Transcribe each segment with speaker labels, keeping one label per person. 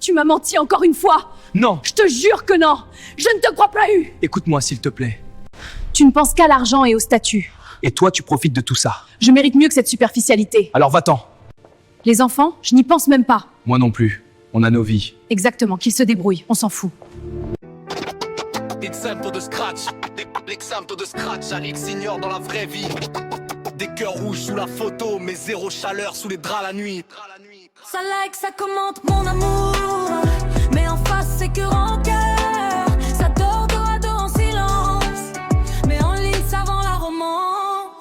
Speaker 1: Tu m'as menti encore une fois.
Speaker 2: Non.
Speaker 1: Je te jure que non. Je ne te crois pas eu.
Speaker 2: Écoute-moi, s'il te plaît.
Speaker 1: Tu ne penses qu'à l'argent et au statut.
Speaker 2: Et toi, tu profites de tout ça.
Speaker 1: Je mérite mieux que cette superficialité.
Speaker 2: Alors va-t'en.
Speaker 1: Les enfants, je n'y pense même pas.
Speaker 2: Moi non plus. On a nos vies.
Speaker 1: Exactement, qu'ils se débrouillent, on s'en fout.
Speaker 3: Exemple de scratch, l'exemple de scratch, Alix ignore dans la vraie vie. Des cœurs rouges sous la photo, mais zéro chaleur sous les draps la nuit.
Speaker 4: Ça like, ça commente mon amour, mais en face c'est que rancœur. Ça dort dos à dos en silence, mais en ligne ça vend la romance.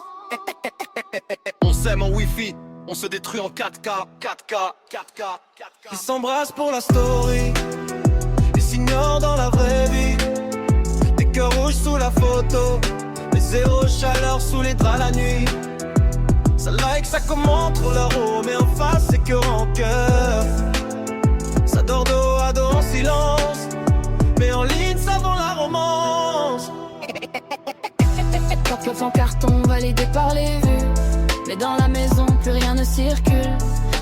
Speaker 3: On s'aime en wifi, on se détruit en 4K, 4K, 4K, 4K. Ils s'embrassent pour la story, ils s'ignorent dans la vraie vie. Des cœurs rouges sous la photo, mais zéro chaleur sous les draps la nuit. Ça like, ça commente trop la roue, mais en face c'est que rancœur. Ça dort dos à dos en silence, mais en ligne ça vend la romance.
Speaker 4: Porte en carton validé par les vues, mais dans la maison plus rien ne circule.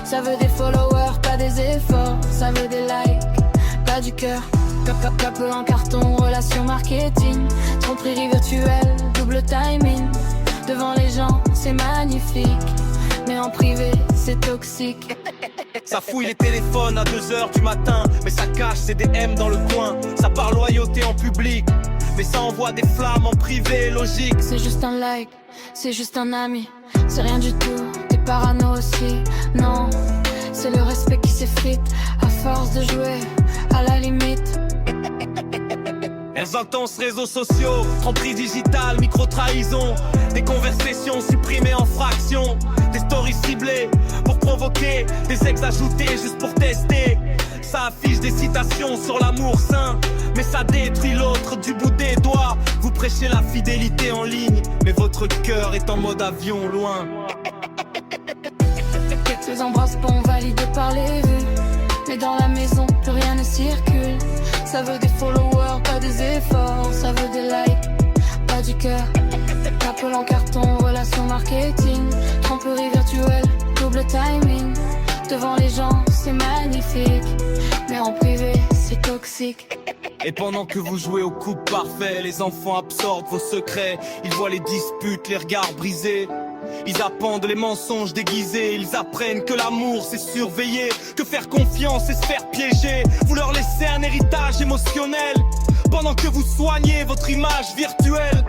Speaker 4: Ça veut des followers, pas des efforts. Ça veut des likes, pas du cœur. Couple en carton, relation marketing. Tromperie virtuelle, double timing. Devant les gens, c'est magnifique, mais en privé, c'est toxique.
Speaker 3: Ça fouille les téléphones à 2h du matin, mais ça cache ses DM dans le coin. Ça parle loyauté en public, mais ça envoie des flammes en privé, logique.
Speaker 4: C'est juste un like, c'est juste un ami. C'est rien du tout, t'es parano aussi. Non, c'est le respect qui s'effrite à force de jouer à la limite.
Speaker 3: Elles intenses réseaux sociaux, tromperie digitale, micro-trahison. Des conversations supprimées en fractions. Des stories ciblées pour provoquer. Des ex ajoutés juste pour tester. Ça affiche des citations sur l'amour sain, mais ça détruit l'autre du bout des doigts. Vous prêchez la fidélité en ligne, mais votre cœur est en mode avion loin.
Speaker 4: Quelques embrassements validés par les vues, mais dans la maison plus rien ne circule. Ça veut des followers, pas des efforts. Ça veut des likes, pas du cœur. Couple en carton, relation marketing. Tromperie virtuelle, double timing. Devant les gens, c'est magnifique, mais en privé, c'est toxique.
Speaker 3: Et pendant que vous jouez au couple parfait, les enfants absorbent vos secrets. Ils voient les disputes, les regards brisés. Ils appendent les mensonges déguisés. Ils apprennent que l'amour c'est surveiller, que faire confiance c'est se faire piéger. Vous leur laissez un héritage émotionnel, pendant que vous soignez votre image virtuelle.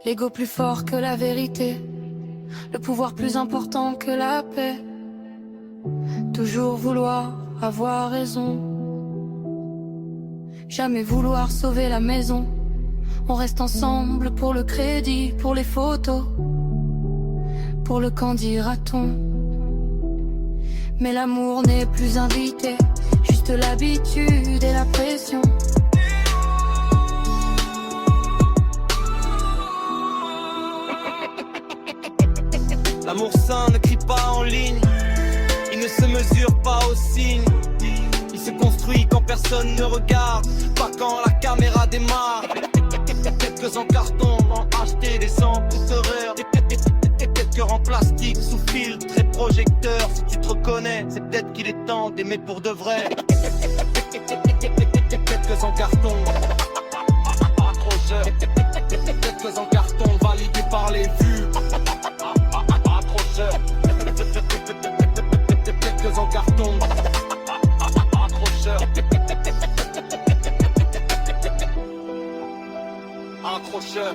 Speaker 4: L'ego plus fort que la vérité, le pouvoir plus important que la paix. Toujours vouloir avoir raison, jamais vouloir sauver la maison. On reste ensemble pour le crédit, pour les photos, pour le qu'en dira-t-on. Mais l'amour n'est plus invité, juste l'habitude et la pression.
Speaker 3: L'amour sain ne crie pas en ligne, il ne se mesure pas aux signes. Il se construit quand personne ne regarde, pas quand la caméra démarre. Quelques en carton, en acheté des embouteurs. Quelques en plastique sous filtre et projecteur. Si tu te reconnais, c'est peut-être qu'il est temps d'aimer pour de vrai. Quelques en carton, accrocheurs. Quelques en carton, validés par les vues. Accrocheurs. Quelques en carton, accrocheurs. Accrocheur.